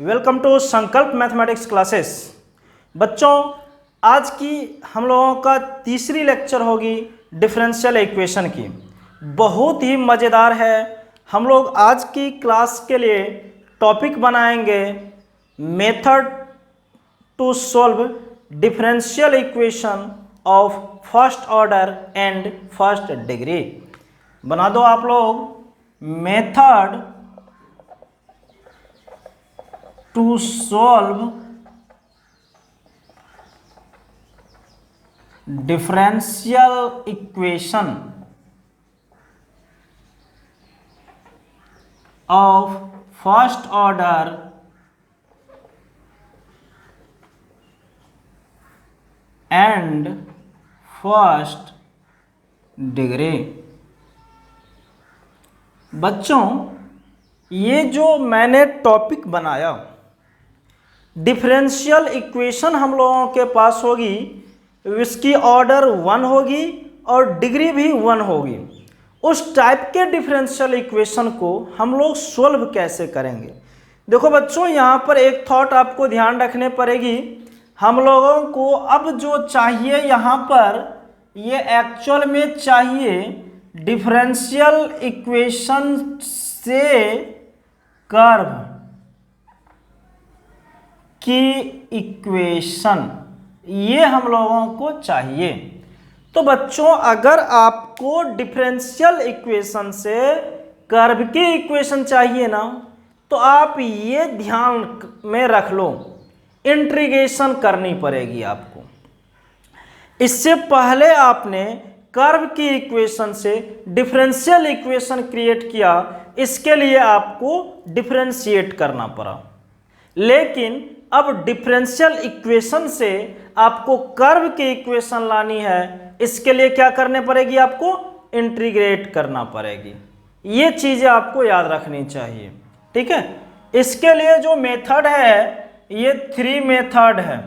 Welcome to संकल्प mathematics classes. बच्चों, आज की हम लोगों का तीसरी लेक्चर होगी डिफरेंशियल इक्वेशन की। बहुत ही मज़ेदार है। हम लोग आज की क्लास के लिए टॉपिक बनाएंगे method to solve differential equation of first order and first degree. बना दो आप लोग, method to solve differential equation of first order and first degree। बच्चों, ये जो मैंने टॉपिक बनाया डिफरेंशियल इक्वेशन हम लोगों के पास होगी, इसकी ऑर्डर 1 होगी और डिग्री भी 1 होगी। उस टाइप के डिफरेंशियल इक्वेशन को हम लोग सोल्व कैसे करेंगे? देखो बच्चों, यहाँ पर एक थॉट आपको ध्यान रखने पड़ेगी। हम लोगों को अब जो चाहिए यहाँ पर, ये एक्चुअल में चाहिए डिफरेंशियल इक्वेशन से कर्व की इक्वेशन, ये हम लोगों को चाहिए। तो बच्चों, अगर आपको डिफरेंशियल इक्वेशन से कर्व की इक्वेशन चाहिए ना, तो आप ये ध्यान में रख लो, इंटीग्रेशन करनी पड़ेगी आपको। इससे पहले आपने कर्व की इक्वेशन से डिफरेंशियल इक्वेशन क्रिएट किया, इसके लिए आपको डिफरेंशिएट करना पड़ा। लेकिन अब डिफरेंशियल इक्वेशन से आपको कर्व की इक्वेशन लानी है, इसके लिए क्या करने पड़ेगी? आपको इंटीग्रेट करना पड़ेगी। ये चीज़ें आपको याद रखनी चाहिए, ठीक है। इसके लिए जो मेथड है, ये 3 मेथड है,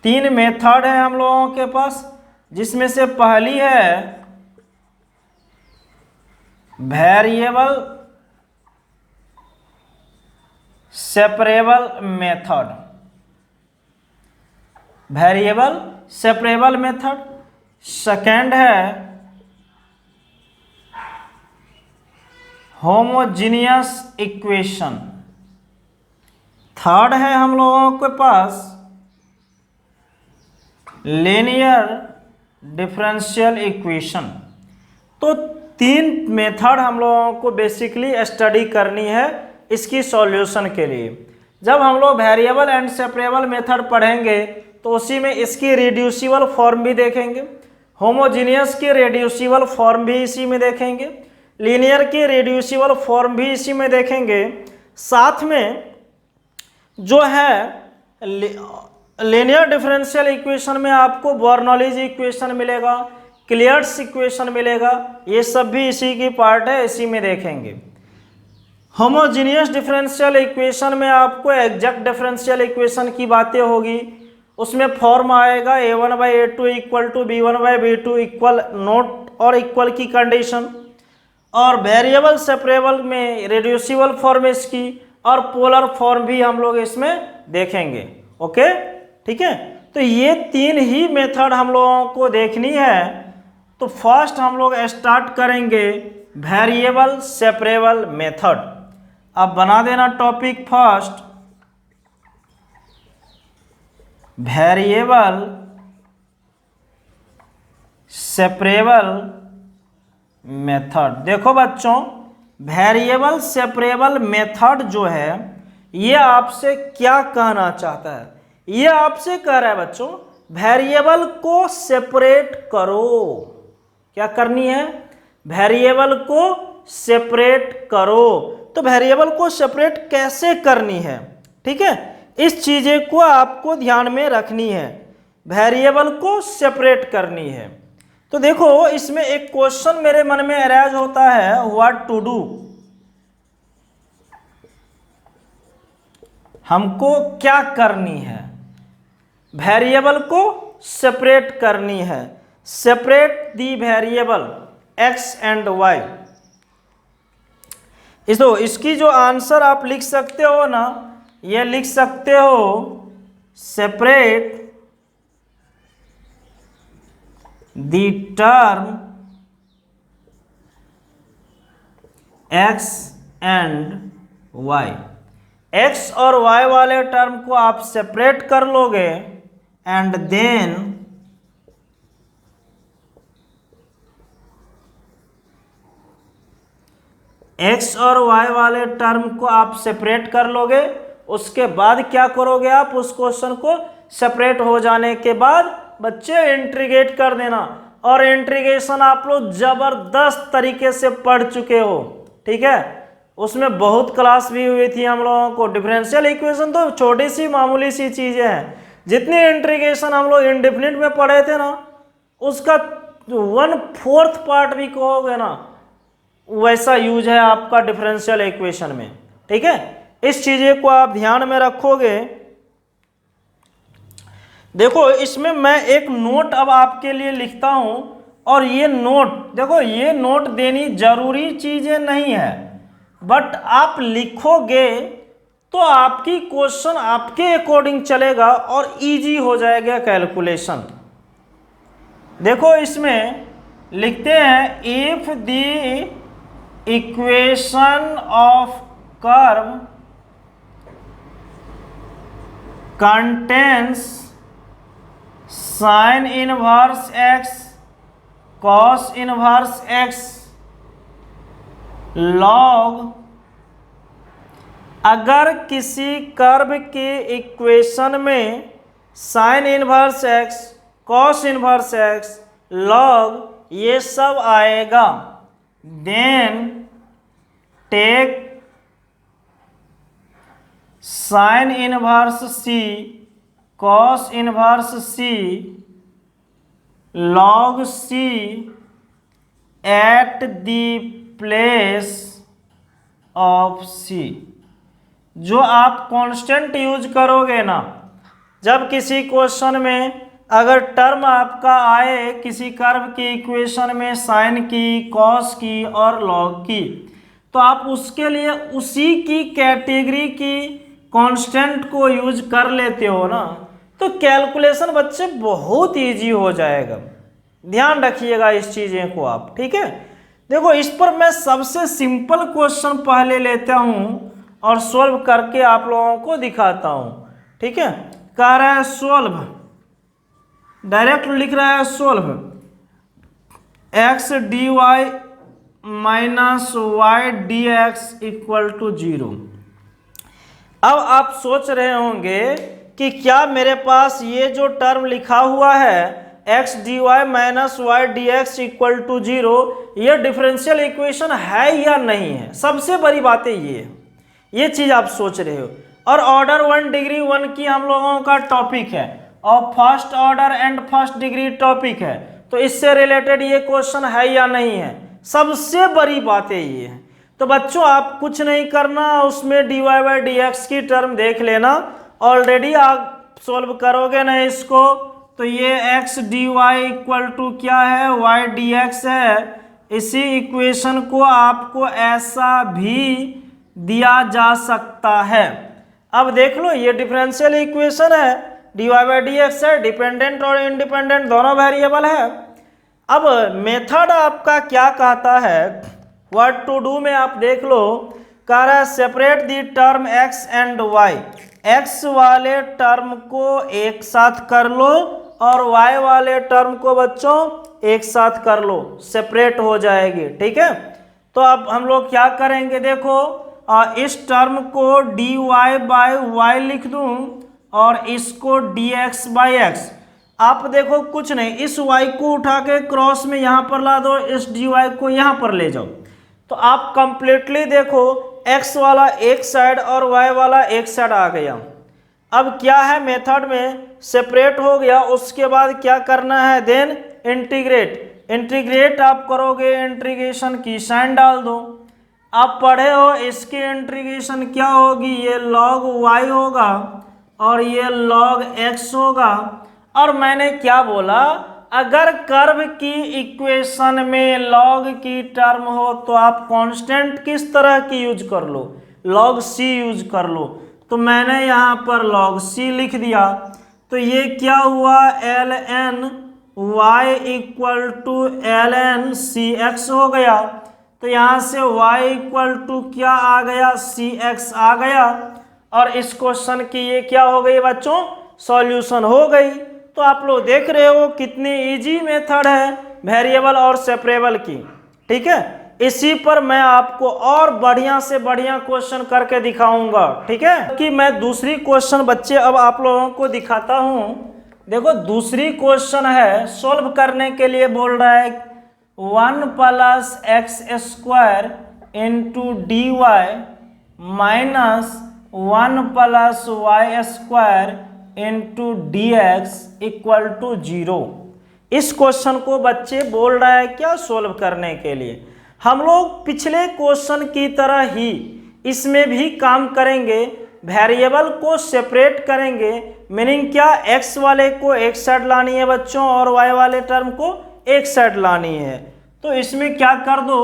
3 मेथड है हम लोगों के पास, जिसमें से पहली है variable separable method, variable separable method. Second है होमोजीनियस इक्वेशन। थर्ड है हम लोगों के पास लीनियर डिफरेंशियल इक्वेशन। तो 3 मेथड हम लोगों को बेसिकली स्टडी करनी है इसकी सॉल्यूशन के लिए। जब हम लोग वेरिएबल एंड सेपरेबल मेथड पढ़ेंगे तो उसी में इसकी रिड्यूसिबल फॉर्म भी देखेंगे, होमोजीनियस की रिड्यूसिबल फॉर्म भी इसी में देखेंगे, लीनियर की रिड्यूसिबल फॉर्म भी इसी में देखेंगे। साथ में जो है लीनियर डिफरेंशियल इक्वेशन में आपको बर्नौलीज इक्वेशन मिलेगा, क्लियर्स इक्वेशन मिलेगा, ये सब भी इसी की पार्ट है, इसी में देखेंगे। होमोजीनियस डिफरेंशियल इक्वेशन में आपको एग्जैक्ट डिफरेंशियल इक्वेशन की बातें होगी, उसमें फॉर्म आएगा a1/a2 equal to b1/b2 equal not और इक्वल की कंडीशन। और वेरिएबल सेपरेबल में रिड्यूसिबल फॉर्म इसकी और पोलर फॉर्म भी हम लोग इसमें देखेंगे। ओके, ठीक है। तो ये 3 ही मेथड हम लोगों को देखनी है। तो फर्स्ट हम लोग स्टार्ट करेंगे वेरिएबल सेपरेबल मेथड। अब बना देना topic first variable separable method. देखो बच्चों, वेरिएबल सेपरेबल मेथड जो है, ये आपसे क्या कहना चाहता है? ये आपसे कह रहा है बच्चों, वेरिएबल को सेपरेट करो। क्या करनी है? वेरिएबल को सेपरेट करो। तो वेरिएबल को सेपरेट कैसे करनी है, ठीक है, इस चीज़ें को आपको ध्यान में रखनी है। वेरिएबल को सेपरेट करनी है। तो देखो, इसमें एक क्वेश्चन मेरे मन में अराइज होता है, व्हाट टू डू। हमको क्या करनी है? वेरिएबल को सेपरेट करनी है। Separate the variable x and y। तो इसकी जो आंसर आप लिख सकते हो ना, ये लिख सकते हो separate the term x and y। x और y वाले टर्म को आप सेपरेट कर लोगे एंड देन x और y वाले टर्म को आप सेपरेट कर लोगे, उसके बाद क्या करोगे आप, उस क्वेश्चन को सेपरेट हो जाने के बाद बच्चे इंटीग्रेट कर देना। और इंटीग्रेशन आप लोग जबरदस्त तरीके से पढ़ चुके हो, ठीक है, उसमें बहुत क्लास भी हुई थी हम लोगों को। डिफरेंशियल इक्वेशन तो छोटी सी मामूली सी चीजें हैं, जितनी इंटीग्रेशन हम लोग इंडेफिनिट में पढ़े थे ना, उसका 1/4 पार्ट भी कहोगे ना, वैसा यूज है आपका डिफरेंशियल इक्वेशन में, ठीक है। इस चीजें को आप ध्यान में रखोगे। देखो इसमें मैं एक नोट अब आपके लिए लिखता हूं, और ये नोट देखो, ये नोट देनी जरूरी चीजें नहीं है, बट आप लिखोगे तो आपकी क्वेश्चन आपके अकॉर्डिंग चलेगा और इजी हो जाएगा कैलकुलेशन। देखो इसमें लिखते हैं, if the equation of curve contains sine inverse x cos inverse x log, अगर किसी कर्व के इक्वेशन में sine inverse x cos inverse x log ये सब आएगा, then take sine inverse c cos inverse c log c at the place of c। जो आप constant use करोगे ना, जब किसी क्वेश्चन में अगर टर्म आपका आए किसी कर्व की इक्वेशन में साइन की, कॉस की और लॉग की, तो आप उसके लिए उसी की कैटेगरी की कांस्टेंट को यूज कर लेते हो ना, तो कैलकुलेशन बच्चे बहुत इजी हो जाएगा। ध्यान रखिएगा इस चीजें को आप, ठीक है। देखो इस पर मैं सबसे सिंपल क्वेश्चन पहले लेता हूं और सॉल्व करके आप लोगों को दिखाता हूं, ठीक है। कह रहा है सॉल्व, डायरेक्ट लिख रहा है solve x dy minus y dx equal to 0। अब आप सोच रहे होंगे कि क्या मेरे पास ये जो टर्म लिखा हुआ है x dy minus y dx equal to 0, ये डिफरेंशियल इक्वेशन है या नहीं है। सबसे बड़ी बात ये चीज आप सोच रहे हो। और ऑर्डर 1 डिग्री 1 की हम लोगों का टॉपिक है और first order and first degree topic है, तो इससे रिलेटेड ये क्वेश्चन है या नहीं है, सबसे बड़ी बात ये है। तो बच्चों आप कुछ नहीं करना, उसमें dy बाई dx की टर्म देख लेना, ऑलरेडी आप सॉल्व करोगे ना इसको, तो ये x dy इक्वल टू क्या है, y dx है। इसी इक्वेशन को आपको ऐसा भी दिया जा सकता है। अब देख लो ये डिफरेंशियल इक्वेशन है, dy बाई dx है, डिपेंडेंट और इंडिपेंडेंट दोनों वेरिएबल है। अब मेथड आपका क्या कहता है, व्हाट टू डू में आप देख लो, कह रहा है separate the term x and y, x वाले टर्म को एक साथ कर लो और y वाले टर्म को बच्चों एक साथ कर लो, सेपरेट हो जाएगी, ठीक है। तो अब हम लोग क्या करेंगे, देखो इस टर्म को dy बाई y लिख दूं और इसको dx बाई x। आप देखो कुछ नहीं, इस y को उठा के क्रॉस में यहाँ पर ला दो, इस dy को यहाँ पर ले जाओ, तो आप कंप्लीटली देखो x वाला एक साइड और y वाला एक साइड आ गया। अब क्या है मेथड में सेपरेट हो गया, उसके बाद क्या करना है, देन इंटीग्रेट आप करोगे, इंटीग्रेशन की साइन डाल दो। आप पढ़े हो इसकी इंटीग्रेशन क्या होगी, ये log y होगा और ये log x होगा। और मैंने क्या बोला, अगर कर्व की इक्वेशन में लॉग की टर्म हो तो आप कांस्टेंट किस तरह की यूज कर लो, लॉग सी यूज कर लो। तो मैंने यहाँ पर लॉग सी लिख दिया। तो ये क्या हुआ, L N Y equal to L N C X हो गया। तो यहाँ से y इक्वल टू क्या आ गया, सी एक्स आ गया। और इस क्वेश्चन की ये क्या हो गई बच्चों, सॉल्यूशन हो गई। तो आप लोग देख रहे हो कितनी इजी मेथड है वेरिएबल और सेपरेबल की। ठीक है, इसी पर मैं आपको और बढ़िया से बढ़िया क्वेश्चन करके दिखाऊंगा। ठीक है, कि मैं दूसरी क्वेश्चन बच्चे अब आप लोगों को दिखाता हूं। देखो दूसरी क्वेश्चन है, सोल्व करने के लिए बोल रहा है 1 plus X square into D Y minus 1 plus Y square into D x equal to 0। इस क्वेश्चन को बच्चे बोल रहा है क्या, सोल्व करने के लिए। हम लोग पिछले क्वेश्चन की तरह ही इसमें भी काम करेंगे, वेरिएबल को सेपरेट करेंगे। मीनिंग क्या, एक्स वाले को एक साइड लानी है बच्चों और वाई वाले टर्म को एक साइड लानी है। तो इसमें क्या कर दो,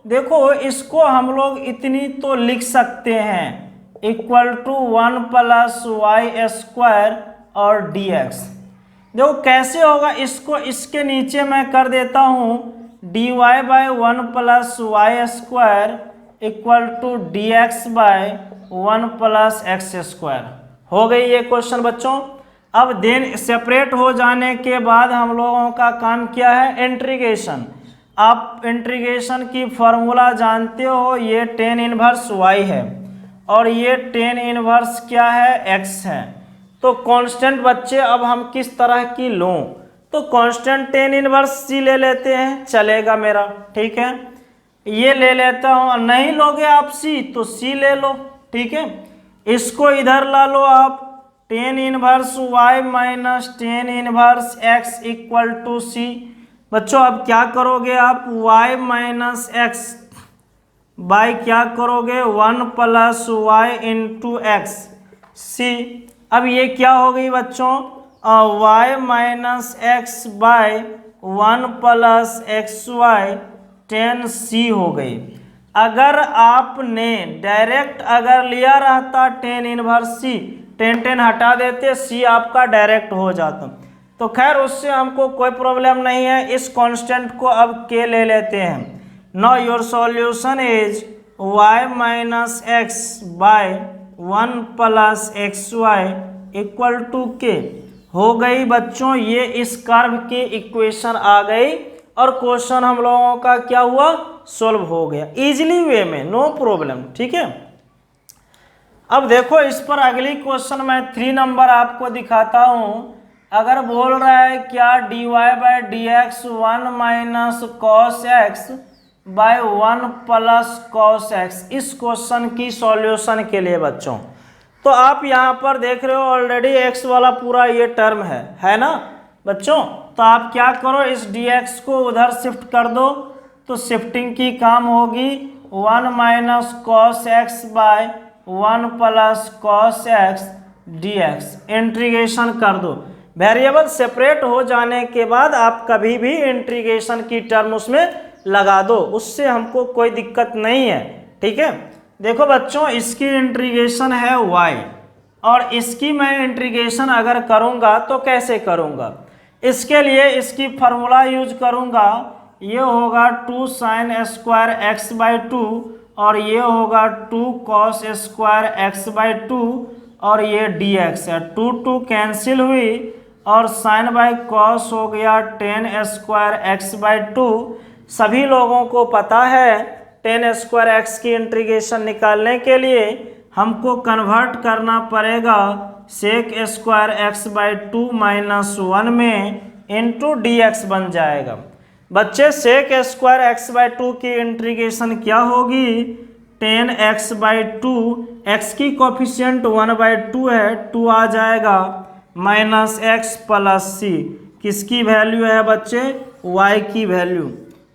देखो इसको हम लोग इतनी तो लिख सकते हैं equal to 1 plus Y square और डी एक्स। देखो कैसे होगा, इसको इसके नीचे मैं कर देता हूँ D Y by 1 plus Y square equal to D X by 1 plus X square. हो गई ये क्वेश्चन बच्चों। अब देन सेपरेट हो जाने के बाद हम लोगों का काम क्या है, इंटीग्रेशन। आप इंटीग्रेशन की फॉर्मूला जानते हो, ये टेन इनवर्स y है और ये टेन इनवर्स क्या है, x है। तो कांस्टेंट बच्चे अब हम किस तरह की लूँ, तो कांस्टेंट टेन इनवर्स सी ले लेते हैं, चलेगा मेरा। ठीक है, ये ले लेता हूँ। नहीं लोगे आप सी तो सी ले लो। ठीक है, इसको इधर ला लो आप, tan inverse y minus tan inverse x equal to c. बच्चों अब क्या करोगे आप, y माइनस एक्स बाय क्या करोगे 1 plus Y into X C. अब ये क्या हो गई बच्चों, y minus X by 1 plus X Y 10c हो गई। अगर आपने डायरेक्ट अगर लिया रहता tan inverse C, tan tan हटा देते, सी आपका डायरेक्ट हो जाता। तो खैर उससे हमको कोई प्रॉब्लम नहीं है। इस कांस्टेंट को अब के ले लेते हैं। Now your solution is y minus X by 1 plus X Y equal to K. हो गई बच्चों, ये इस कर्व की इक्वेशन आ गई और क्वेश्चन हम लोगों का क्या हुआ, सोल्व हो गया इजीली वे में, नो प्रॉब्लम। ठीक है, अब देखो इस पर अगली क्वेश्चन मैं 3 नंबर आपको दिखाता हूं। अगर बोल रहा है क्या, D Y by D X 1 minus cos X by 1 plus cos X. इस क्वेश्चन की सॉल्यूशन के लिए बच्चों, तो आप यहाँ पर देख रहे हो ऑलरेडी एक्स वाला पूरा ये टर्म है ना बच्चों। तो आप क्या करो, इस dx को उधर शिफ्ट कर दो, तो शिफ्टिंग की काम होगी 1 minus cos X by 1 plus cos X dx। Integration कर दो। वेरिएबल सेपरेट हो जाने के बाद आप कभी भी इंटीग्रेशन की टर्म उसमें लगा दो, उससे हमको कोई दिक्कत नहीं है। ठीक है, देखो बच्चों इसकी इंटीग्रेशन है y और इसकी मैं इंटीग्रेशन अगर करूँगा तो कैसे करूँगा, इसके लिए इसकी फार्मूला यूज करूँगा। ये होगा 2 साइन स्क्वायर एक्स बाई 2 और ये होगा 2 कॉस स्क्वायर एक्स बाई 2 और ये dx है। 2 कैंसिल हुई और साइन बाई कॉस हो गया 10 स्क्वायर एक्स बाई 2। सभी लोगों को पता है 10 स्क्वायर एक्स की इंटीग्रेशन निकालने के लिए हमको कन्वर्ट करना पड़ेगा sec square X by 2 minus 1 में, इंटू डी एक्स बन जाएगा। बच्चे सेक स्क्वायर एक्स बाई 2 की इंटीग्रेशन क्या होगी, 10x बाई 2, एक्स की कोफिशिएंट 1 बाई 2 है, 2 आ जाएगा माइनस एक्स प्लस सी। किसकी वैल्यू है बच्चे, y की वैल्यू।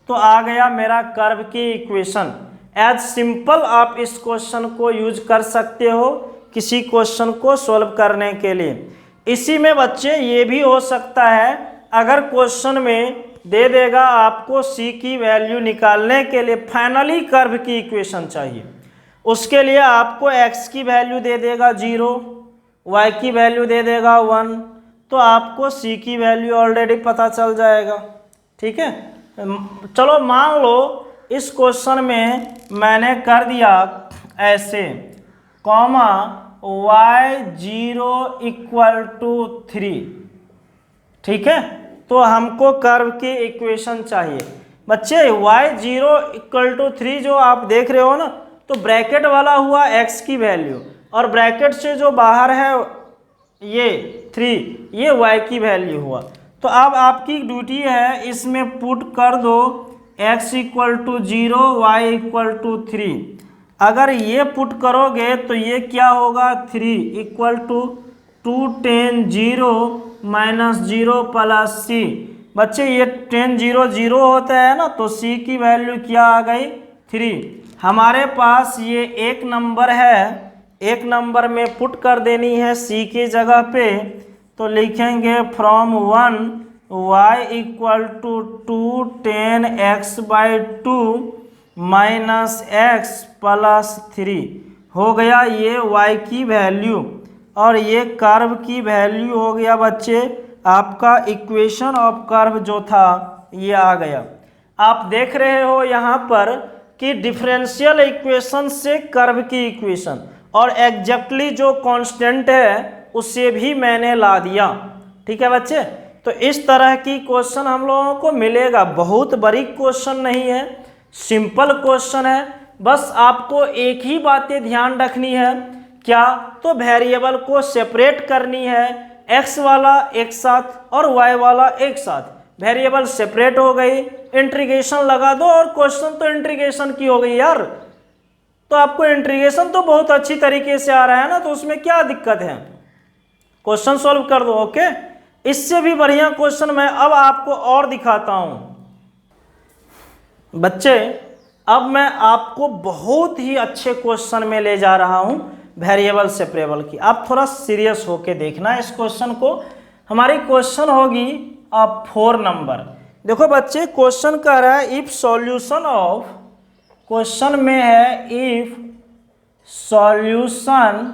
तो आ गया मेरा कर्व की इक्वेशन। एज सिंपल आप इस क्वेश्चन को यूज कर सकते हो किसी क्वेश्चन को सॉल्व करने के लिए। इसी में बच्चे ये भी हो सकता है अगर क्वेश्चन में दे देगा आपको c की वैल्यू निकालने के लिए फाइनली कर्व की इक्वेशन चाहिए, उसके लिए आपको x की वैल्यू दे देगा 0, y की वैल्यू दे देगा 1, तो आपको c की वैल्यू ऑलरेडी पता चल जाएगा। ठीक है, चलो मान लो इस क्वेश्चन में मैंने कर दिया ऐसे, कॉमा y0 = 3। ठीक है, तो हमको कर्व की इक्वेशन चाहिए। बच्चे y0 = 3 जो आप देख रहे हो ना, तो ब्रैकेट वाला हुआ x की वैल्यू और ब्रैकेट से जो बाहर है ये 3, ये y की वैल्यू हुआ। तो अब आपकी ड्यूटी है इसमें पुट कर दो x = 0, y = 3। अगर ये पुट करोगे तो ये क्या होगा, 3 = 2 tan 0 - 0 + c। बच्चे ये tan 0 0 होता है ना, तो c की वैल्यू क्या आ गई, 3। हमारे पास ये एक नंबर है, एक नंबर में पुट कर देनी है c की जगह पे, तो लिखेंगे from 1 y = 2 tan x/2 - x + 3 हो गया ये y की वैल्यू, और ये कर्व की वैल्यू हो गया बच्चे आपका इक्वेशन ऑफ कर्व जो था ये आ गया। आप देख रहे हो यहाँ पर कि डिफरेंशियल इक्वेशन से कर्व की इक्वेशन और एग्जैक्टली जो कांस्टेंट है उससे भी मैंने ला दिया। ठीक है बच्चे, तो इस तरह की क्वेश्चन हम लोगों को मिलेगा। बहुत बड़ी क्वेश्चन नहीं है, सिंपल क्वेश्चन है। बस आपको एक ही बातें ध्यान रखनी है, क्या, तो वेरिएबल को सेपरेट करनी है, x वाला एक साथ और y वाला एक साथ। वेरिएबल सेपरेट हो गई, इंटीग्रेशन लगा दो और क्वेश्चन तो इंटीग्रेशन की हो गई यार। तो आपको इंटीग्रेशन तो बहुत अच्छी तरीके से आ रहा है ना, तो उसमें क्या दिक्कत है, क्वेश्चन सॉल्व कर दो। ओके, इससे भी बढ़िया क्वेश्चन मैं अब आपको और दिखाता हूं। बच्चे अब मैं आपको बहुत ही अच्छे क्वेश्चन में ले जा रहा हूं, वेरिएबल सेपरेबल की। आप थोड़ा सीरियस होके देखना इस क्वेश्चन को। हमारी क्वेश्चन होगी अब 4 नंबर। देखो बच्चे क्वेश्चन कह रहा है इफ सॉल्यूशन ऑफ, क्वेश्चन में है if solution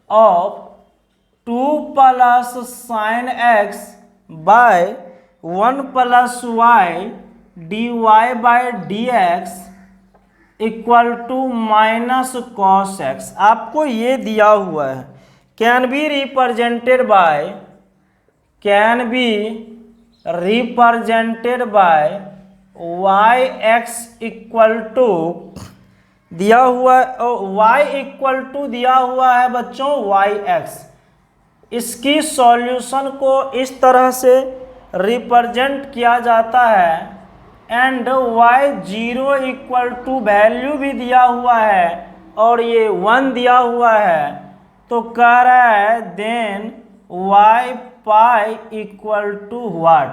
of 2 + sin x by 1 + y dy/dx = -cos x। आपको ये दिया हुआ है, can be represented by yx दिया हुआ y दिया हुआ है बच्चों yx। इसकी सॉल्यूशन को इस तरह से रिप्रेजेंट किया जाता है एंड y0 वैल्यू भी दिया हुआ है और ये 1 दिया हुआ है। तो कह रहा है then y pi what,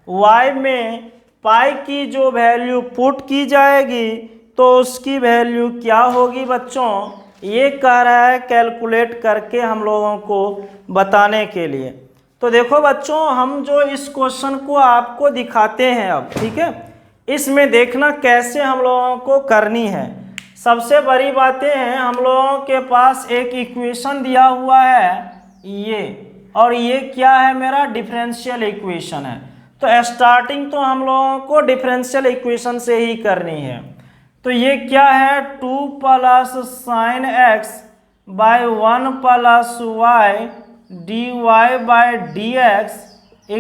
y में पाई की जो वैल्यू पुट की जाएगी तो उसकी वैल्यू क्या होगी बच्चों, ये कह रहा है कैलकुलेट करके हम लोगों को बताने के लिए। तो देखो बच्चों हम जो इस क्वेश्चन को आपको दिखाते हैं अब, ठीक है, इसमें देखना कैसे हम लोगों को करनी है। सबसे बड़ी बातें हैं, हम लोगों के पास एक इक्वेशन दिया हुआ है ये, और ये क्या है मेरा डिफरेंशियल इक्वेशन है। तो स्टार्टिंग तो हम लोगों को डिफरेंशियल इक्वेशन से ही करनी है। तो ये क्या है 2 + sin x by 1 + y dy/dx =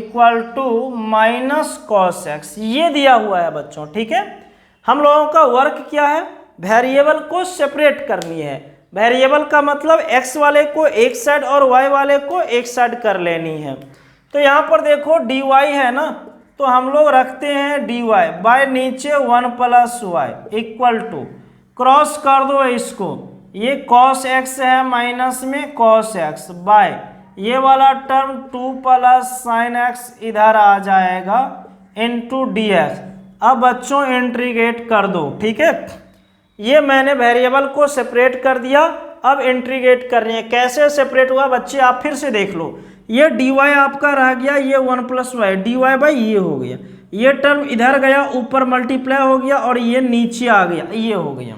-cos x, ये दिया हुआ है बच्चों। ठीक है, हम लोगों का वर्क क्या है, वेरिएबल को सेपरेट करनी है। वेरिएबल का मतलब x वाले को एक साइड और y वाले को एक साइड कर लेनी है। तो यहाँ पर देखो dy है ना, तो हम लोग रखते हैं dy बाय नीचे 1 + y क्रॉस कर दो इसको, ये cos x है माइनस में cos x बाय ये वाला टर्म 2 + sin x इधर आ जाएगा इनटू dx। अब बच्चों इंटीग्रेट कर दो। ठीक है, ये मैंने वेरिएबल को सेपरेट कर दिया। अब इंटीग्रेट करनी है। कैसे सेपरेट हुआ बच्चे आप फिर से देख लो। ये dy आपका रह गया, ये 1 + y dy बाई ये हो गया, ये टर्म इधर गया ऊपर मल्टीप्लाई हो गया और ये नीचे आ गया, ये हो गया।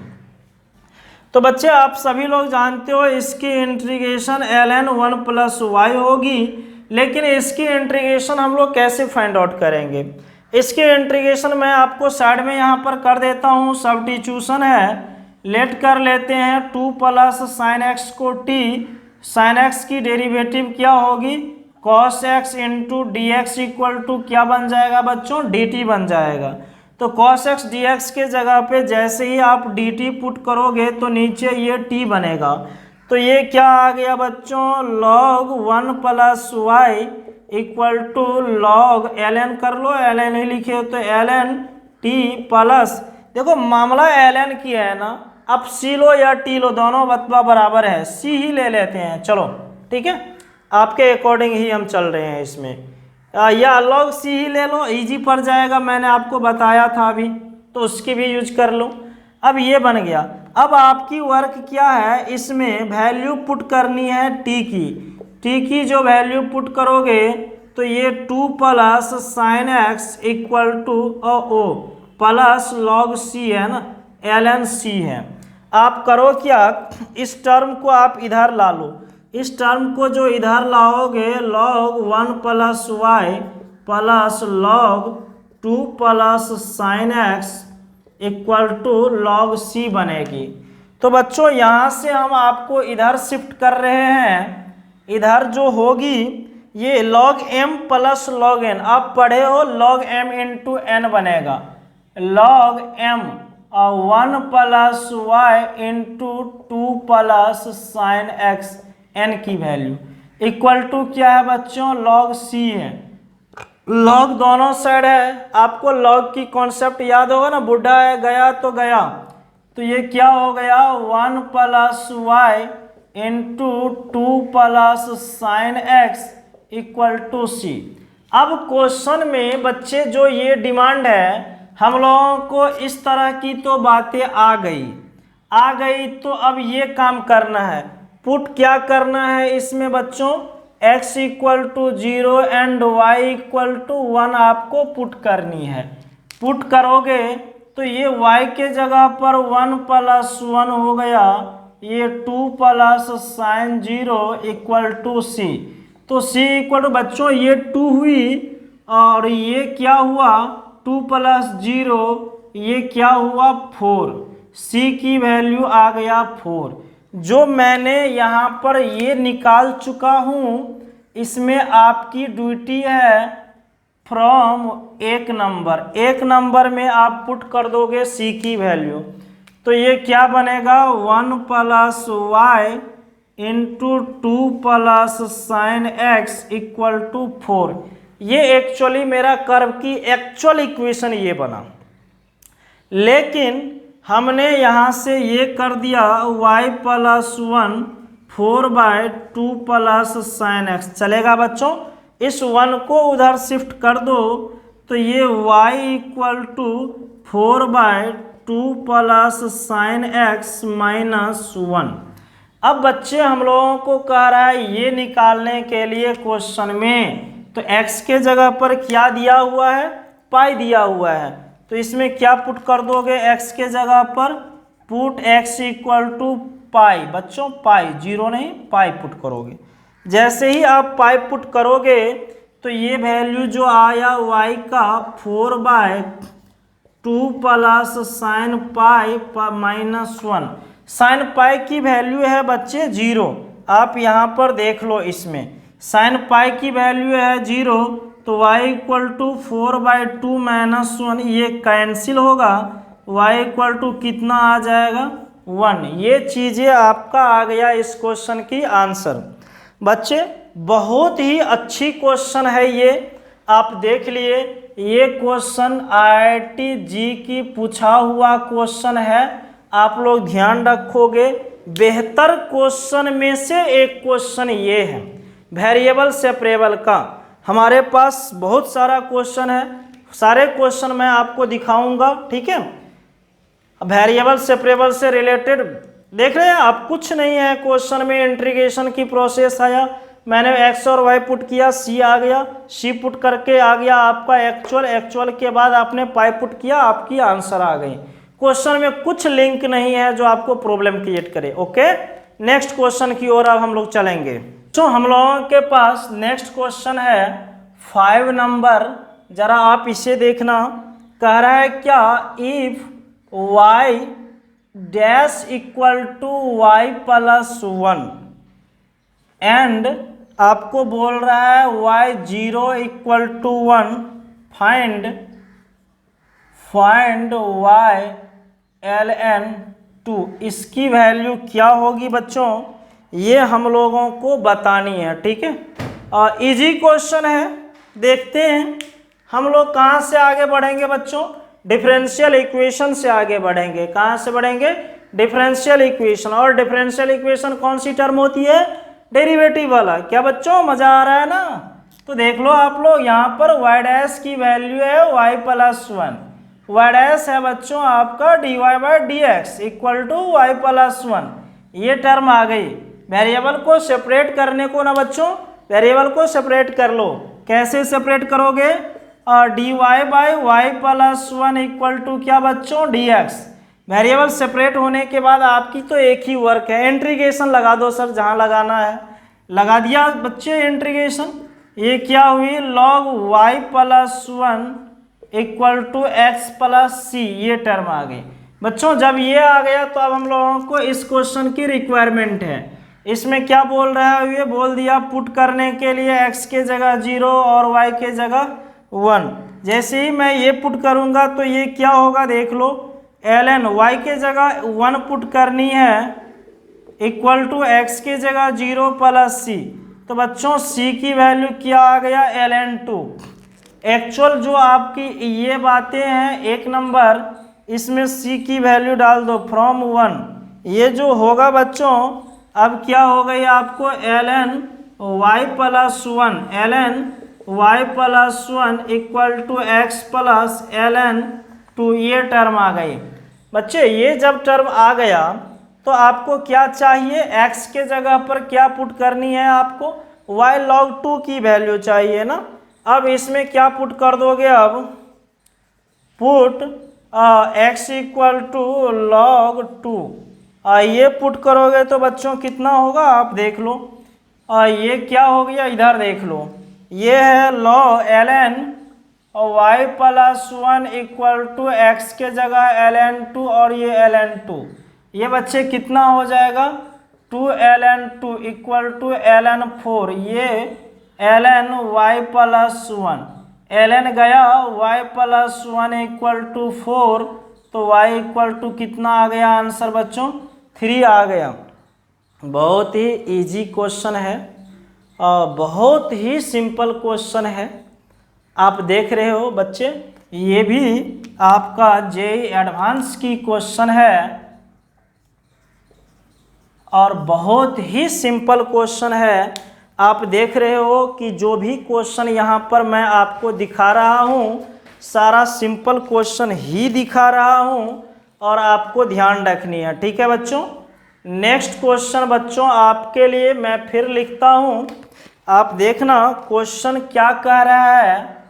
तो बच्चे आप सभी लोग जानते हो इसकी इंटीग्रेशन ln 1 + y होगी, लेकिन इसकी इंटीग्रेशन हम लोग कैसे फाइंड आउट करेंगे? इसकी इंटीग्रेशन मैं आपको साइड में यहाँ पर कर देता हूँ, सब्स्टिट्यूशन है, लेट कर लेते हैं 2 + sin x को t, sin x की डेरिवेटिव क्या होगी cos x into D x equal to क्या बन जाएगा बच्चों, dt बन जाएगा। तो cos x dx के जगह पे जैसे ही आप dt पुट करोगे तो नीचे ये t बनेगा, तो ये क्या आ गया बच्चों, log 1 + y equal to log ln कर लो, ln ही लिखे तो ln t प्लस, देखो मामला ln की है ना, अब c लो या t लो दोनों बतवा बराबर है, c ही ले लेते हैं, चलो ठीक है, आपके अकॉर्डिंग ही हम चल रहे हैं इसमें, या log c ही ले लो, इजी पड़ जाएगा, मैंने आपको बताया था अभी, तो उसकी भी यूज कर लो। अब ये बन गया, अब आपकी वर्क क्या है, इसमें वैल्यू पुट करनी है t की जो वैल्यू पुट करोगे तो ये 2 + sin x equal to O plus log c है ना, ln c है। आप करो क्या, इस टर्म को आप इधर ला लो, इस टर्म को जो इधर लाओगे log 1 + y plus log 2 + sin x equal to log c बनेगी। तो बच्चों यहाँ से हम आपको इधर शिफ्ट कर रहे हैं, इधर जो होगी ये log m + log n, आप पढ़े हो log m इंटू n बनेगा, log m 1 + y into 2 + sin x n की वैल्यू इक्वल टू क्या है बच्चों, log c है। log दोनों साइड है, आपको log की कॉन्सेप्ट याद होगा ना, बुढ़ा है गया तो गया, तो ये क्या हो गया 1 + y into 2 + sin x equal to c। अब क्वेश्चन में बच्चे जो ये डिमांड है हम लोगों को, इस तरह की तो बातें आ गई, तो अब ये काम करना है, पुट क्या करना है इसमें बच्चों, x equal to 0 and y equal to 1 आपको पुट करनी है। पुट करोगे तो ये y के जगह पर 1 + 1 हो गया, ये 2 + sin 0 इक्वल टू c, तो c इक्वल टू बच्चों ये 2 हुई और ये क्या हुआ 2 + 0, ये क्या हुआ 4, c की वैल्यू आ गया 4। जो मैंने यहाँ पर ये निकाल चुका हूँ, इसमें आपकी ड्यूटी है फ्रॉम एक नंबर में आप पुट कर दोगे c की वैल्यू, तो ये क्या बनेगा 1 + y into 2 + sin x equal to 4। ये एक्चुअली मेरा कर्व की एक्चुअल इक्वेशन ये बना, लेकिन हमने यहाँ से ये कर दिया y + 1 4/2 + sin x, चलेगा बच्चों, इस 1 को उधर शिफ्ट कर दो तो ये y equal to 4/2 + sin x - 1। अब बच्चे हम लोगों को कह रहा है ये निकालने के लिए क्वेश्चन में, तो x के जगह पर क्या दिया हुआ है, पाई दिया हुआ है, तो इसमें क्या पुट कर दोगे, x के जगह पर पुट x इक्वल टू पाई, बच्चों पाई 0 नहीं पाई पुट करोगे। जैसे ही आप पाई पुट करोगे तो ये वैल्यू जो आया y का 4/2 + sin पाई -1, sin पाई की वैल्यू है बच्चे 0, आप यहाँ पर देख लो, इसमें sin पाई की वैल्यू है 0, तो y इक्वल टू 4/2 - 1, ये कैंसिल होगा, y इक्वल टू कितना आ जाएगा 1। ये चीज़ें आपका आ गया इस क्वेश्चन की आंसर। बच्चे बहुत ही अच्छी क्वेश्चन है ये, आप देख लिए, ये क्वेश्चन IIT जी की पूछा हुआ क्वेश्चन है, आप लोग ध्यान रखोगे। बेहतर क्वेश्चन में से एक क्वेश्चन ये है वेरिएबल सेपरेबल का। हमारे पास बहुत सारा क्वेश्चन है, सारे क्वेश्चन मैं आपको दिखाऊंगा, ठीक है। वेरिएबल सेपरेबल से रिलेटेड देख रहे हैं आप, कुछ नहीं है क्वेश्चन में, इंटीग्रेशन की प्रोसेस आया, मैंने एक्स और वाई पुट किया, सी आ गया, सी पुट करके आ गया आपका एक्चुअल, एक्चुअल के बाद आपने पाई पुट किया, आपकी आंसर आ गई। क्वेश्चन में कुछ लिंक नहीं है जो आपको प्रॉब्लम क्रिएट करे। ओके, नेक्स्ट क्वेश्चन की ओर अब हम लोग चलेंगे। तो हम लोगों के पास नेक्स्ट क्वेश्चन है 5 नंबर, जरा आप इसे देखना। कह रहा है क्या, if y dash equal to Y plus 1 and आपको बोल रहा है y 0 equal to 1, find y ln 2। इसकी वैल्यू क्या होगी बच्चों, ये हम लोगों को बतानी है। ठीक है, इजी क्वेश्चन है। देखते हैं हम लोग कहाँ से आगे बढ़ेंगे बच्चों, डिफरेंशियल इक्वेशन से आगे बढ़ेंगे। कहाँ से बढ़ेंगे, डिफरेंशियल इक्वेशन। और डिफरेंशियल इक्वेशन कौन सी टर्म होती है, डेरिवेटिव वाला। क्या बच्चों मजा आ रहा है ना। तो देख लो आप लोग, यहाँ पर y डैश की वैल्यू है y प्लस 1, y डैश है बच्चों आपका dy by D x equal to Y plus 1। ये टर्म आ गई। वेरिएबल को सेपरेट करने को ना बच्चों, वेरिएबल को सेपरेट कर लो। कैसे सेपरेट करोगे, dy by Y plus 1 equal to क्या बच्चों, dx। वेरिएबल सेपरेट होने के बाद आपकी तो एक ही वर्क है, इंटीग्रेशन लगा दो सर, जहां लगाना है लगा दिया बच्चे इंटीग्रेशन। ये क्या हुई, log y plus 1 equal to x plus c, ये टर्म आ गई बच्चों। जब ये आ गया तो अब हम लोगों को इस क्वेश्चन की रिक्वायरमेंट है। इसमें क्या बोल रहा है, ये बोल दिया पुट करने के लिए x के जगह 0 और y के जगह 1। जैसे ही मैं ये पुट करूंगा तो ये क्या होगा, देख लो, ln y के जगह 1 पुट करनी है इक्वल टू x के जगह 0 प्लस सी। तो बच्चों c की वैल्यू क्या आ गया, ln 2। एक्चुअल जो आपकी ये बातें हैं, एक नंबर, इसमें c की वैल्यू डाल दो फ्रॉम 1। ये जो होगा बच्चों, अब क्या हो गई आपको, ln y plus 1, ln y plus 1 equal to x plus ln 2, ये टर्म आ गई बच्चे। ये जब टर्म आ गया तो आपको क्या चाहिए, x के जगह पर क्या पुट करनी है आपको, y log 2 की वैल्यू चाहिए ना। अब इसमें क्या पुट कर दोगे, अब put x equal to log 2, ये पुट करोगे तो बच्चों कितना होगा, आप देख लो। ये क्या हो गया, इधर देख लो, ये है log ln y plus 1 equal to x के जगह ln 2 और ये ln 2। ये बच्चे कितना हो जाएगा, 2 ln 2 इक्वल टू ln 4। ये ln y प्लस 1, ln गया y प्लस 1 इक्वल टू 4, तो y इक्वल टू कितना आ गया आंसर बच्चों, 3 आ गया। बहुत ही इजी क्वेश्चन है और बहुत ही सिंपल क्वेश्चन है। आप देख रहे हो बच्चे, ये भी आपका जेईई एडवांस की क्वेश्चन है और बहुत ही सिंपल क्वेश्चन है। आप देख रहे हो कि जो भी क्वेश्चन यहाँ पर मैं आपको दिखा रहा हूँ, सारा सिंपल क्वेश्चन ही दिखा रहा हूँ और आपको ध्यान रखनी है। ठीक है बच्चों, नेक्स्ट क्वेश्चन बच्चों आपके लिए मैं फिर लिखता हूँ, आप देखना क्वेश्चन क्या कह रहा है।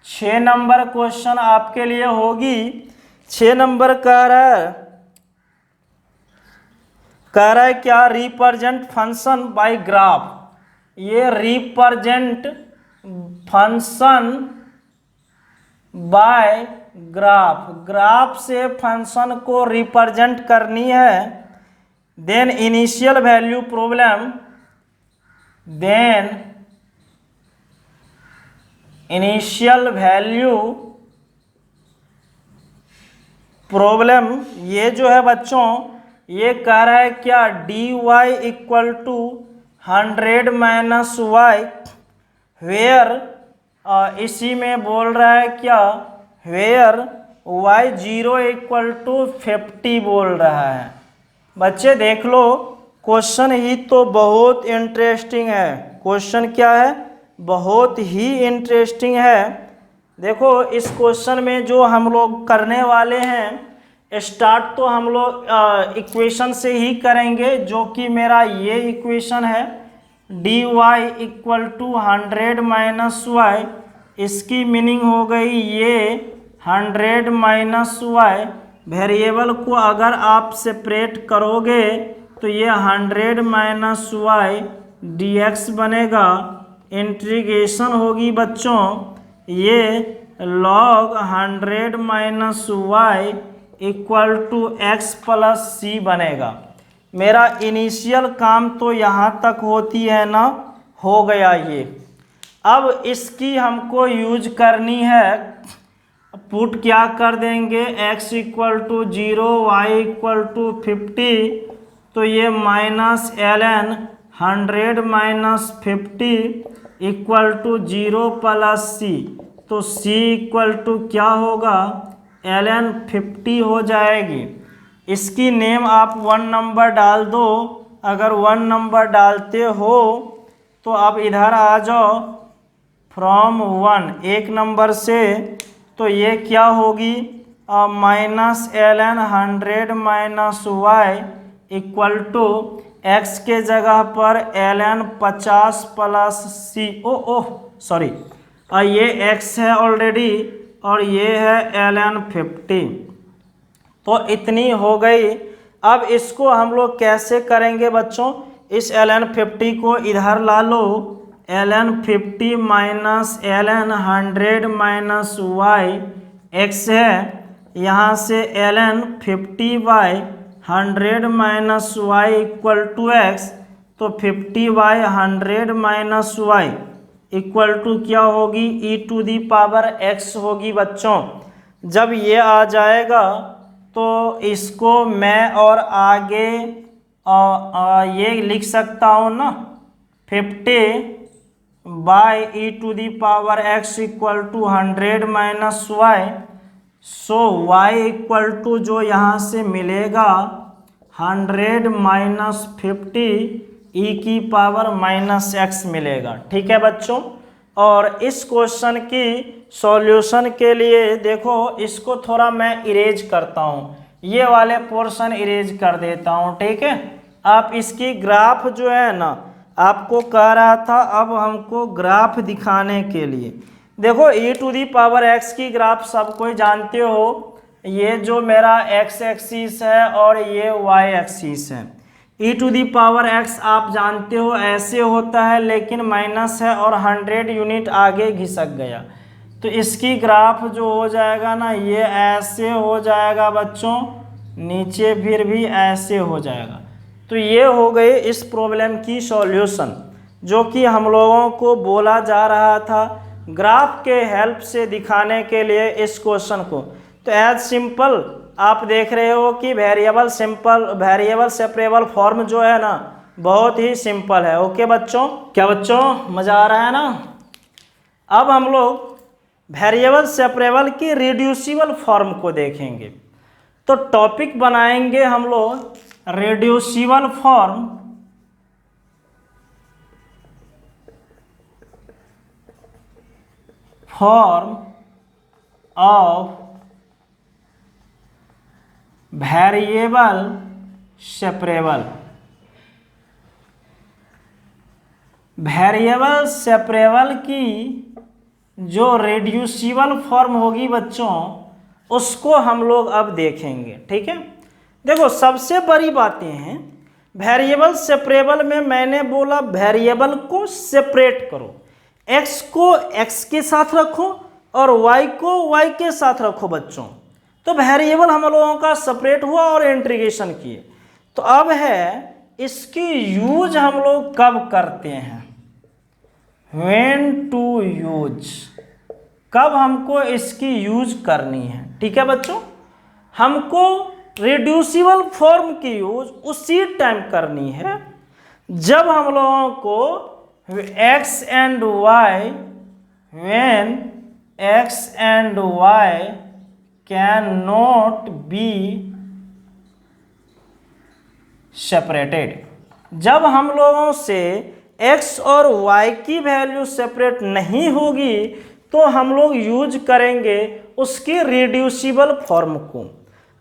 6 नंबर क्वेश्चन आपके लिए होगी। 6 नंबर कह रहा है क्या, रिप्रेजेंट फंक्शन बाय ग्राफ। ये represent function by graph, graph से फंक्शन को रिप्रेजेंट करनी है। Then initial value problem, then initial value problem, ये जो है बच्चों, ये कह रहा है क्या, dy equal to 100 minus y, where इसी में बोल रहा है क्या, वेयर y 0 इक्वल टू 50 बोल रहा है। बच्चे देख लो, क्वेश्चन ही तो बहुत इंटरेस्टिंग है। क्वेश्चन क्या है, बहुत ही इंटरेस्टिंग है। देखो इस क्वेश्चन में जो हम लोग करने वाले हैं, स्टार्ट तो हम लोग इक्वेशन से ही करेंगे, जो कि मेरा ये इक्वेशन है। dy equal to 100 minus y, इसकी मीनिंग हो गई ये 100 माइनस वाई। वेरिएबल को अगर आप सेपरेट करोगे तो ये 100 माइनस वाई dx बनेगा। इंटीग्रेशन होगी बच्चों ये log 100 minus y equal to x plus c बनेगा। मेरा इनिशियल काम तो यहाँ तक होती है ना, हो गया ये। अब इसकी हमको यूज करनी है, पुट क्या कर देंगे, x equal to 0 y equal to 50, तो ये minus ln 100 minus 50 equal to 0 plus c, तो c इक्वल टू क्या होगा, ln 50 हो जाएगी। इसकी नेम आप 1 नंबर डाल दो। अगर 1 नंबर डालते हो तो अब इधर आ जाओ, फ्रॉम 1 1 नंबर से, तो ये क्या होगी, minus ln 100 minus y equal to x के जगह पर ln 50 प्लस सी, सॉरी, ये x है ऑलरेडी और ये है ln 50, तो इतनी हो गई। अब इसको हम लोग कैसे करेंगे बच्चों, इस ln 50 को इधर ला लो, ln 50 minus ln 100 minus y x है, यहाँ से ln 50 by 100 minus y equal to x, तो 50 by 100 minus y equal to क्या होगी, e to the power x होगी बच्चों। जब ये आ जाएगा तो इसको मैं और आगे ये लिख सकता हूँ ना, 50 by e to the power x equal to 100 minus y, so y equal to जो यहाँ से मिलेगा 100 माइनस 50 ई की पावर माइनस x मिलेगा। ठीक है बच्चों, और इस क्वेश्चन की सॉल्यूशन के लिए देखो, इसको थोड़ा मैं इरेज करता हूँ, ये वाले पोर्शन इरेज कर देता हूँ। ठीक है, आप इसकी ग्राफ जो है ना, आपको कह रहा था अब हमको ग्राफ दिखाने के लिए, देखो e to the power x की ग्राफ सब कोई जानते हो, ये जो मेरा x एक्सिस है और ये y एक्सिस है। e to the power x आप जानते हो ऐसे होता है, लेकिन माइनस है और 100 यूनिट आगे घिसक गया, तो इसकी ग्राफ जो हो जाएगा ना, ये ऐसे हो जाएगा बच्चों, नीचे फिर भी ऐसे हो जाएगा। तो ये हो गई इस प्रॉब्लम की सॉल्यूशन, जो कि हम लोगों को बोला जा रहा था ग्राफ के हेल्प से दिखाने के लिए इस क्वेश्चन को। तो एज सिंपल आप देख रहे हो कि वेरिएबल सेपरेबल फॉर्म जो है ना, बहुत ही सिंपल है। ओके बच्चों, क्या बच्चों मज़ा आ रहा है ना। अब हम लोग वेरिएबल सेपरेबल की रिड्यूसिबल फॉर्म को देखेंगे, तो टॉपिक बनाएंगे हम लोग reducible form of variable separable. Variable separable की जो रिड्यूसिबल फॉर्म होगी बच्चों, उसको हम लोग अब देखेंगे। ठीक है, देखो सबसे बड़ी बातें हैं वेरिएबल सेपरेबल में, मैंने बोला वेरिएबल को सेपरेट करो, x को x के साथ रखो और y को y के साथ रखो बच्चों, तो वेरिएबल हम लोगों का सेपरेट हुआ और इंटीग्रेशन किए। तो अब है इसकी यूज हम लोग कब करते हैं, व्हेन टू यूज, कब हमको इसकी यूज करनी है। ठीक है बच्चों, हमको रिड्यूसिबल फॉर्म की यूज उसी टाइम करनी है जब हम लोगों को x and y, when x and y can not be separated. जब हम लोगों से x और y की वैल्यू सेपरेट नहीं होगी तो हम लोग यूज करेंगे उसकी रिड्यूसिबल फॉर्म को।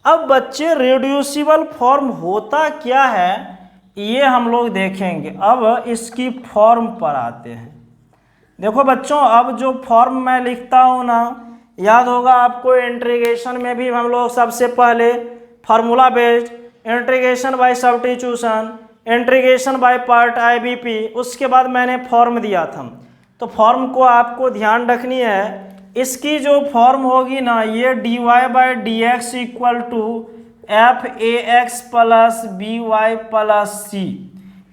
अब बच्चे रिड्यूसिबल फॉर्म होता क्या है, ये हम लोग देखेंगे। अब इसकी फॉर्म पर आते हैं। देखो बच्चों, अब जो फॉर्म मैं लिखता हूँ ना, याद होगा आपको इंटीग्रेशन में भी हम लोग सबसे पहले formula based, integration by substitution, integration by part IBP, उसके बाद मैंने फॉर्म दिया था। तो फॉर्म को आपको ध्यान रखनी है। इसकी जो फॉर्म होगी ना, ये dy/dx equal to f(ax) plus by plus c,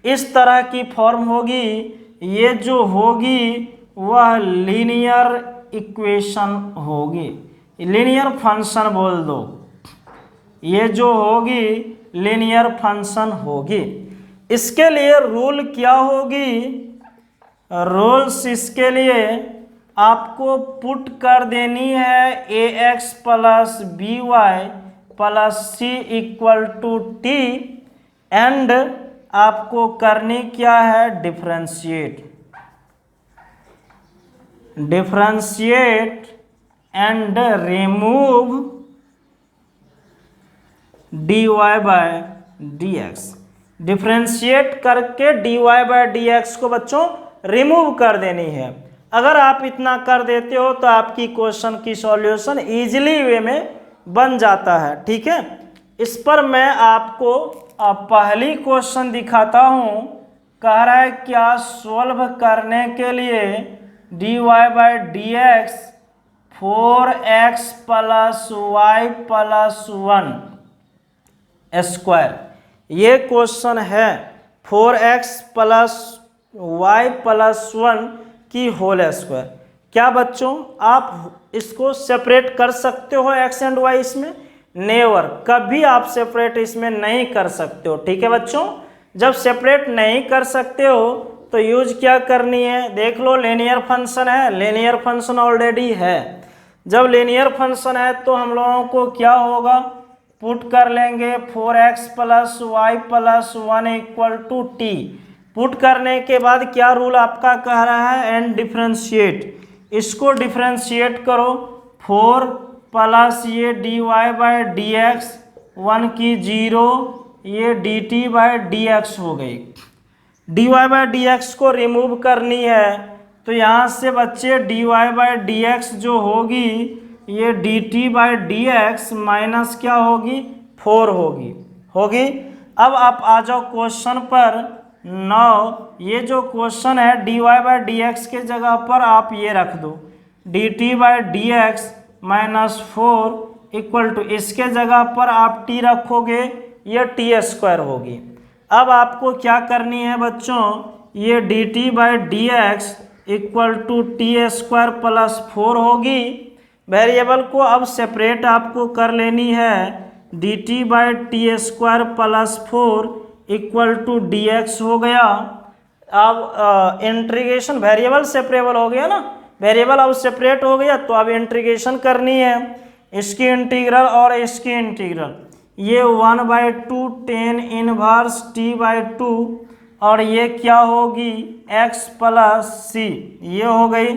इस तरह की फॉर्म होगी। ये जो होगी वह लीनियर इक्वेशन होगी, लीनियर फंक्शन बोल दो। ये जो होगी लीनियर फंक्शन होगी। इसके लिए रूल क्या होगी? रूल्स इसके लिए आपको पुट कर देनी है ax plus by plus c equal to t, and आपको करनी क्या है? Differentiate and remove dy/dx। Differentiate करके dy/dx को बच्चों रिमूव कर देनी है। अगर आप इतना कर देते हो तो आपकी क्वेश्चन की सॉल्यूशन इजीली वे में बन जाता है। ठीक है, इस पर मैं आपको पहली क्वेश्चन दिखाता हूँ। कह रहा है क्या? सॉल्व करने के लिए dy/dx 4x plus y plus 1 square, ये क्वेश्चन है 4x प्लस y प्लस 1 की होल स्क्वायर। क्या बच्चों आप इसको सेपरेट कर सकते हो x एंड y? इसमें नेवर, कभी आप सेपरेट इसमें नहीं कर सकते हो। ठीक है बच्चों, जब सेपरेट नहीं कर सकते हो तो यूज क्या करनी है? देख लो, लीनियर फंक्शन है, लीनियर फंक्शन ऑलरेडी है। जब लीनियर फंक्शन है तो हम लोगों को क्या होगा? पुट कर लेंगे 4x plus y plus 1 equal to t। Put करने के बाद क्या रूल आपका कह रहा है? And differentiate. इसको डिफरेंशिएट करो, 4 प्लस ये dy/dx 1 की 0, ये dt/dx हो गई। dy/dx को रिमूव करनी है तो यहाँ से बच्चे dy/dx जो होगी ये dt/dx माइनस क्या होगी? 4 होगी। अब आप आ जाओ क्वेश्चन पर। 9 ये जो क्वेश्चन है dy/dx के जगह पर आप ये रख दो dt/dx माइनस 4 इक्वल टू, इसके जगह पर आप t रखोगे, ये t² होगी। अब आपको क्या करनी है बच्चों? ये dt/dx equal to t² plus 4 होगी। वेरिएबल को अब सेपरेट आपको कर लेनी है, dt/t² plus 4 equal to dx हो गया। अब इंटीग्रेशन, वेरिएबल सेपरेबल हो गया ना, वेरिएबल अब सेपरेट हो गया तो अब इंटीग्रेशन करनी है। इसकी इंटीग्रल और इसकी इंटीग्रल, ये 1/2 tan इनवर्स t/2 और ये क्या होगी? x प्लस c, ये हो गई।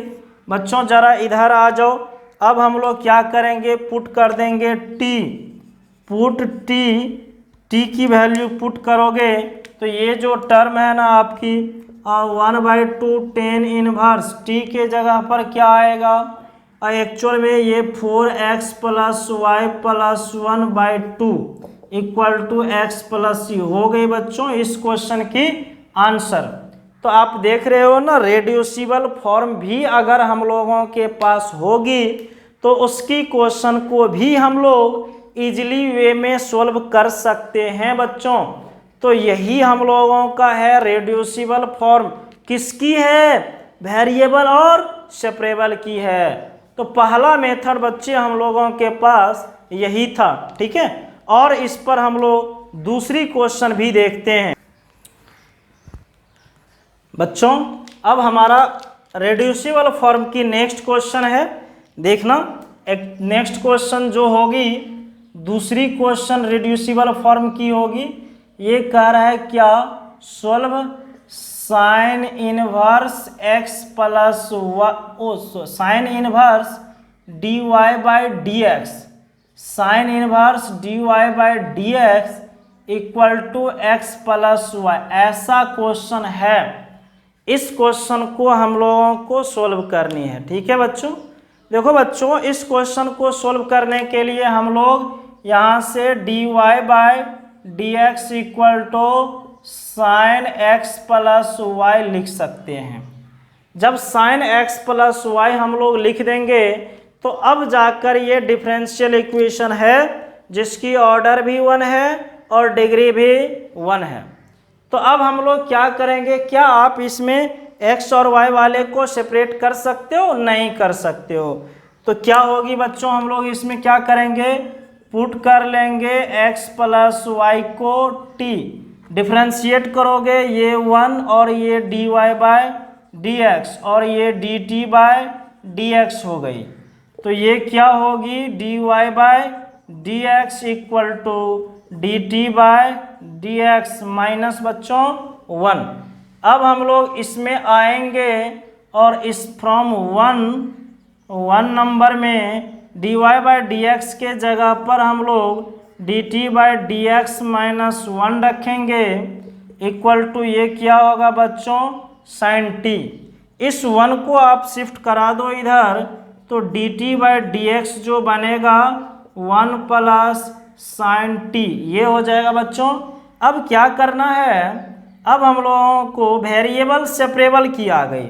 बच्चों जरा इधर आ जाओ। अब हम लोग क्या करेंगे? पुट कर देंगे t, पुट t की वैल्यू पुट करोगे तो ये जो टर्म है ना आपकी 1/2 tan इनवर्स t के जगह पर क्या आएगा? एक्चुअल में ये 4x plus y plus 1/2 equal to x plus c हो गई बच्चों इस क्वेश्चन की आंसर। तो आप देख रहे हो ना, रेड्यूसिबल फॉर्म भी अगर हम लोगों के पास होगी तो उसकी क्वेश्चन को भी हम लोग इजीली वे में सॉल्व कर सकते हैं बच्चों। तो यही हम लोगों का है रेड्यूसिबल फॉर्म। किसकी है? वेरिएबल और सेपरेबल की है। तो पहला मेथड बच्चे हम लोगों के पास यही था। ठीक है, और इस पर हम लोग दूसरी क्वेश्चन भी देखते हैं बच्चों। अब हमारा रेड्यूसिबल फॉर्म की नेक्स्ट क्वेश्चन है, देखना। एक नेक्स्ट क्वेश्चन जो होगी, दूसरी क्वेश्चन रेड्यूसिबल फॉर्म की होगी। ये कह रहा है क्या? Solve sine inverse x plus sine inverse dy/dx, sine inverse dy/dx equal to x plus y, ऐसा क्वेश्चन है। इस क्वेश्चन को हम लोगों को सोल्व करनी है। ठीक है बच्चों, देखो बच्चों, इस क्वेश्चन को सोल्व करने के लिए हम लोग यहाँ से dy by d x equal to sine x plus y लिख सकते हैं। जब साइन एक्स प्लस वाई हम लोग लिख देंगे तो अब जाकर ये डिफरेंशियल इक्वेशन है जिसकी ऑर्डर भी 1 है और डिग्री भी 1 है। तो अब हम लोग क्या करेंगे, क्या आप इसमें x और y वाले को सेपरेट कर सकते हो? नहीं कर सकते हो। तो क्या होगी बच्चों, हम लोग इसमें क्या करेंगे, पुट कर लेंगे x प्लस वाई को t, डिफ्रेंशिएट करोगे ये 1 और ये dy बाय dx और ये dt बाय dx हो गई। तो ये क्या होगी, dy by dx equal to dt by dx minus बच्चों 1। अब हम लोग इसमें आएंगे और इस फ्रॉम 1 नंबर में dy बाय dx के जगह पर हम लोग dt बाय dx माइनस 1 रखेंगे इक्वल टू ये क्या होगा बच्चों, साइन t। इस 1 को आप शिफ्ट करा दो इधर, तो dt बाय dx जो बनेगा 1 प्लस साइन t, ये हो जाएगा बच्चों। अब क्या करना है, अब हम लोगों को वेरिएबल सेपरेबल की आ गई,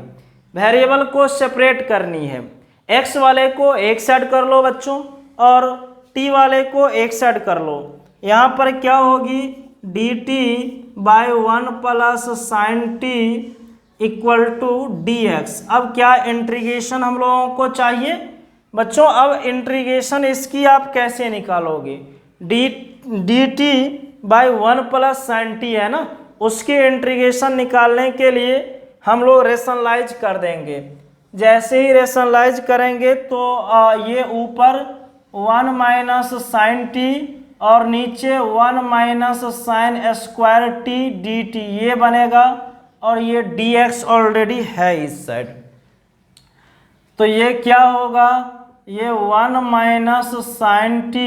वेरिएबल को सेपरेट करनी है। x वाले को एक साइड कर लो बच्चों और t वाले को एक साइड कर लो। यहाँ पर क्या होगी, dt by 1 plus sine t equal to dx। अब क्या इंटीग्रेशन हम लोगों को चाहिए बच्चों, अब इंटीग्रेशन इसकी आप कैसे निकालोगे, dt by 1 plus sine t है ना, उसकी इंटीग्रेशन निकालने के लिए हम लोग रेशनलाइज कर देंगे। जैसे ही रेशनलाइज करेंगे तो ये ऊपर 1 माइनस साइन t और नीचे 1 minus sine square t dt ये बनेगा और ये dx ऑलरेडी है इस साइड। तो ये क्या होगा, ये 1 minus sine t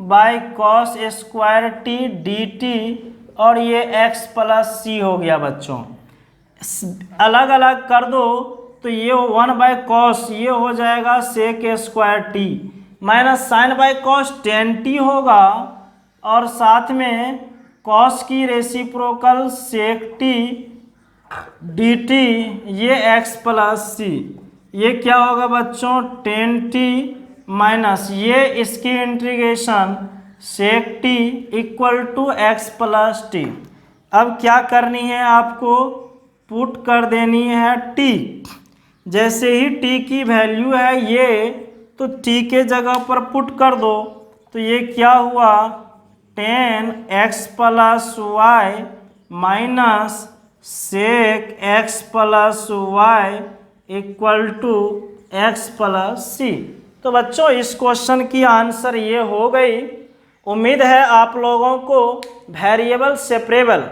by cos square t dt और ये x प्लस c हो गया बच्चों। अलग अलग कर दो तो ये 1 बाय कॉस ये हो जाएगा sec square t minus sine by cos tan t होगा और साथ में कॉस की रेसिप्रोकल सेक t dt ये x प्लस c, ये क्या होगा बच्चों, टेन t माइनस ये इसकी integration sec t equal to x plus t। अब क्या करनी है आपको, पुट कर देनी है t। जैसे ही t की वैल्यू है ये, तो t के जगह पर पुट कर दो, तो ये क्या हुआ, 10x plus y minus sec x plus y equal to x plus c. तो बच्चों इस क्वेश्चन की आंसर ये हो गई। उम्मीद है आप लोगों को वेरिएबल सेपरेबल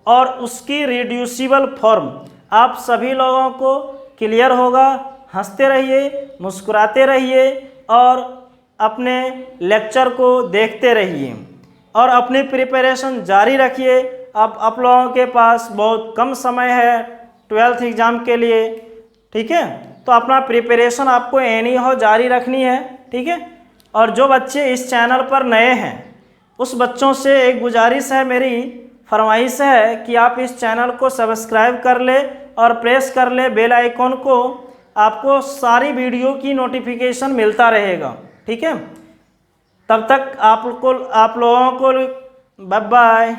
और उसकी रिड्यूसिबल फॉर्म आप सभी लोगों को क्लियर होगा। हंसते रहिए, मुस्कुराते रहिए और अपने लेक्चर को देखते रहिए और अपनी प्रिपरेशन जारी रखिए। अब आप लोगों के पास बहुत कम समय है 12th एग्ज़ाम के लिए, ठीक है, तो अपना प्रिपरेशन आपको एनी हाउ जारी रखनी है, ठीक है। और जो बच्चे इस चैनल पर नए हैं उस बच्चों से एक गुजारिश है, मेरी फरमाइश है कि आप इस चैनल को सब्सक्राइब कर ले और प्रेस कर ले बेल आइकॉन को, आपको सारी वीडियो की नोटिफिकेशन मिलता रहेगा, ठीक है। तब तक आप लोगों को बाय बाय।